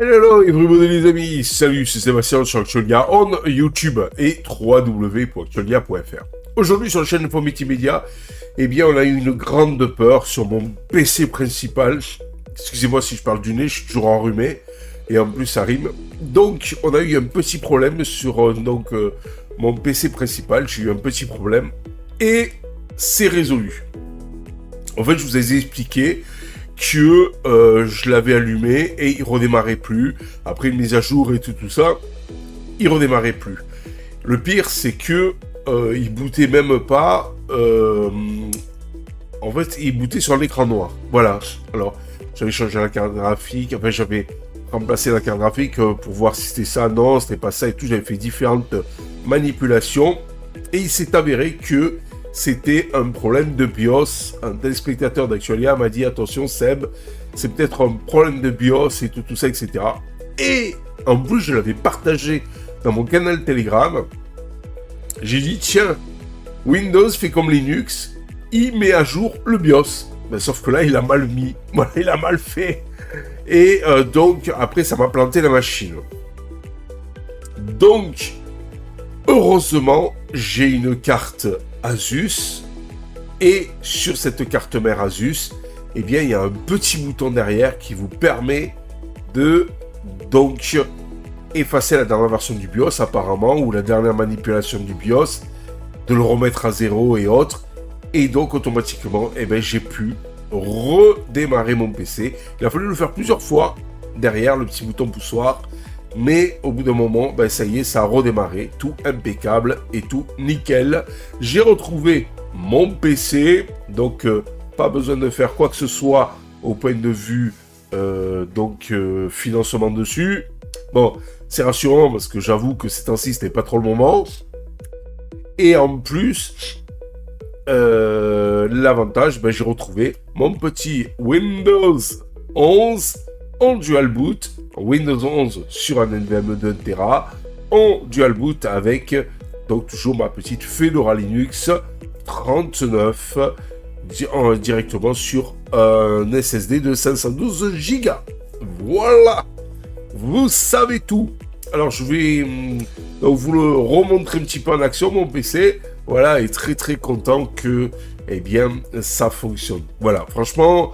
Hello everybody les amis, salut, c'est Sébastien sur Actualia on YouTube et www.actualia.fr. Aujourd'hui sur la chaîne Info Multimédia, eh bien on a eu une grande peur sur mon PC principal. Excusez-moi si je parle du nez, je suis toujours enrhumé et en plus ça rime. Donc on a eu un petit problème sur mon PC principal, j'ai eu un petit problème et c'est résolu. En fait je vous ai expliqué que je l'avais allumé et il redémarrait plus. Après une mise à jour et tout ça, il redémarrait plus. Le pire, c'est que il bootait même pas. En fait, il bootait sur l'écran noir. Voilà. Alors, j'avais changé la carte graphique. Enfin, j'avais remplacé la carte graphique pour voir si c'était ça. Non, c'était pas ça et tout. J'avais fait différentes manipulations et il s'est avéré que c'était un problème de BIOS. Un téléspectateur d'Actualia m'a dit attention Seb, c'est peut-être un problème de BIOS et tout ça, etc. Et en plus, je l'avais partagé dans mon canal Telegram. J'ai dit tiens, Windows fait comme Linux, il met à jour le BIOS. Ben, sauf que là, il a mal mis. Voilà, il a mal fait. Et donc, après, ça m'a planté la machine. Donc, heureusement, j'ai une carte Asus, et sur cette carte mère Asus, eh bien, il y a un petit bouton derrière qui vous permet de donc effacer la dernière version du BIOS apparemment, ou la dernière manipulation du BIOS, de le remettre à zéro et autres, et donc automatiquement, eh bien, j'ai pu redémarrer mon PC. Il a fallu le faire plusieurs fois derrière le petit bouton poussoir. Mais au bout d'un moment, ben ça y est, ça a redémarré, tout impeccable et tout nickel. J'ai retrouvé mon PC, donc pas besoin de faire quoi que ce soit au point de vue financement dessus. Bon, c'est rassurant parce que j'avoue que ces temps-ci, c'était pas trop le moment. Et en plus, l'avantage, ben, j'ai retrouvé mon petit Windows 11 en dual boot. Windows 11 sur un NVMe de 1 Tera, en dual boot avec donc toujours ma petite Fedora Linux 39 directement sur un SSD de 512 Go. Voilà, vous savez tout. Alors je vais vous le remontrer un petit peu en action, mon PC. Voilà, et très très content que ça fonctionne. Voilà, franchement,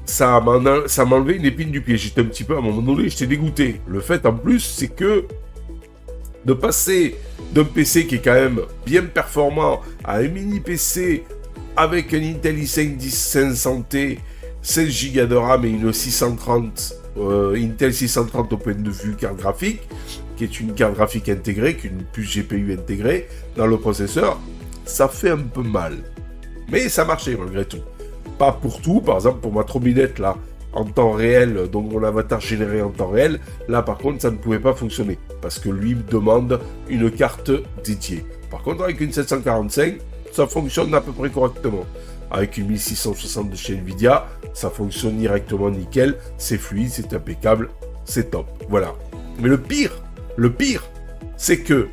ça m'a enlevé une épine du pied. J'étais un petit peu, à un moment donné, j'étais dégoûté. Le fait en plus, c'est que de passer d'un PC qui est quand même bien performant à un mini PC avec un Intel i5 10500T, 16 Go de RAM et une 630, Intel 630 au point de vue carte graphique, qui est une carte graphique intégrée, qu'une puce GPU intégrée dans le processeur, ça fait un peu mal. Mais ça marchait malgré tout. Pas pour tout, par exemple pour ma trobinette là, en temps réel, donc mon avatar généré en temps réel, là par contre ça ne pouvait pas fonctionner, parce que lui me demande une carte dédiée. Par contre avec une 745, ça fonctionne à peu près correctement. Avec une 1660 de chez Nvidia, ça fonctionne directement nickel, c'est fluide, c'est impeccable, c'est top, voilà. Mais le pire, c'est que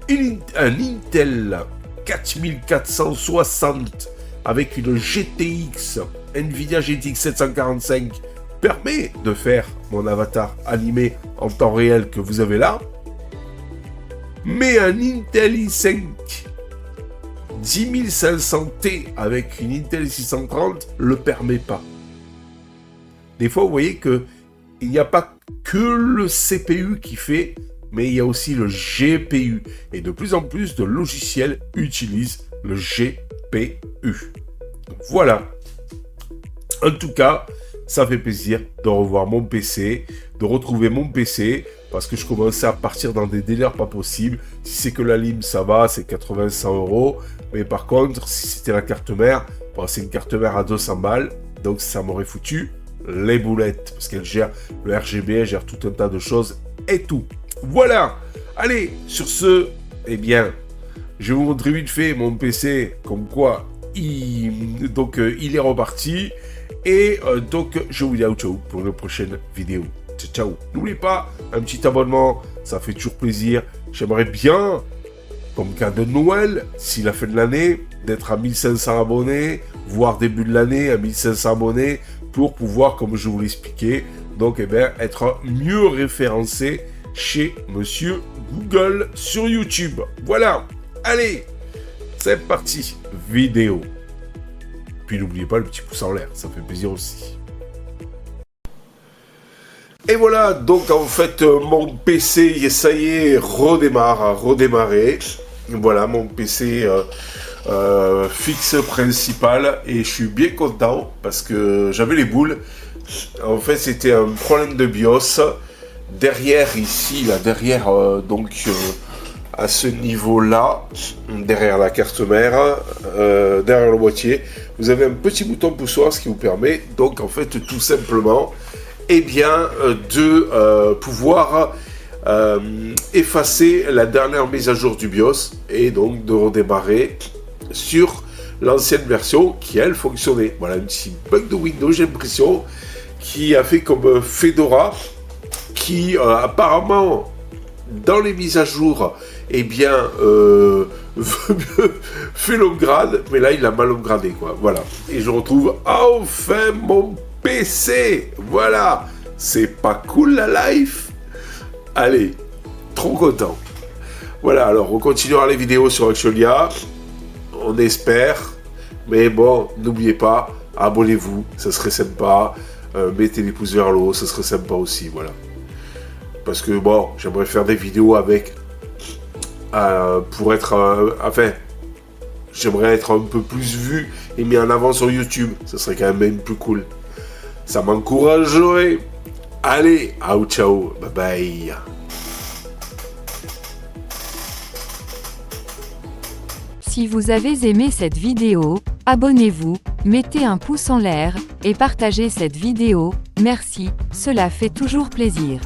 un Intel 4460 avec une GTX, Nvidia GTX 745, permet de faire mon avatar animé en temps réel que vous avez là. Mais un Intel i5 10500T avec une Intel 630 le permet pas. Des fois, vous voyez que il n'y a pas que le CPU qui fait, mais il y a aussi le GPU. Et de plus en plus de logiciels utilisent le GPU. Voilà. En tout cas, ça fait plaisir de revoir mon PC, de retrouver mon PC, parce que je commençais à partir dans des délires pas possibles. Si c'est que la lime, ça va, c'est 80-100 euros. Mais par contre, si c'était la carte mère, bon, c'est une carte mère à 200 balles, donc ça m'aurait foutu les boulettes, parce qu'elle gère le RGB, elle gère tout un tas de choses et tout. Voilà. Allez, sur ce, je vais vous montrer vite fait mon PC, comme quoi il est reparti. Et donc, je vous dis ciao pour une prochaine vidéo. Ciao. N'oubliez pas, un petit abonnement, ça fait toujours plaisir. J'aimerais bien, comme cadeau de Noël, si la fin de l'année, d'être à 1500 abonnés, voire début de l'année à 1500 abonnés, pour pouvoir, comme je vous l'expliquais, donc eh bien, être mieux référencé chez Monsieur Google sur YouTube. Voilà, allez, c'est parti, vidéo. Puis n'oubliez pas le petit pouce en l'air, ça fait plaisir aussi. Et voilà, donc en fait, mon PC, ça y est, a redémarré. Voilà, mon PC fixe principal, et je suis bien content parce que j'avais les boules. En fait, c'était un problème de BIOS. Derrière, ici, là, derrière, à ce niveau-là, derrière la carte mère, derrière le boîtier, vous avez un petit bouton poussoir, ce qui vous permet, donc, en fait, tout simplement, eh bien, de pouvoir effacer la dernière mise à jour du BIOS et donc de redémarrer sur l'ancienne version qui, elle, fonctionnait. Voilà, un petit bug de Windows, j'ai l'impression, qui a fait comme Fedora, qui apparemment, dans les mises à jour, eh bien, fait l'upgrade, mais là, il a mal upgradé, quoi. Voilà. Et je retrouve enfin mon PC. Voilà. C'est pas cool, la life? Allez, trop content. Voilà, alors, on continuera les vidéos sur Actualia. On espère. Mais bon, n'oubliez pas, abonnez-vous, ça serait sympa. Mettez les pouces vers le haut, ça serait sympa aussi, voilà. Parce que bon, j'aimerais faire des vidéos avec, pour être, j'aimerais être un peu plus vu et mis en avant sur YouTube, ça serait quand même plus cool. Ça m'encouragerait. Allez, ciao, bye bye. Si vous avez aimé cette vidéo, abonnez-vous, mettez un pouce en l'air, et partagez cette vidéo, merci, cela fait toujours plaisir.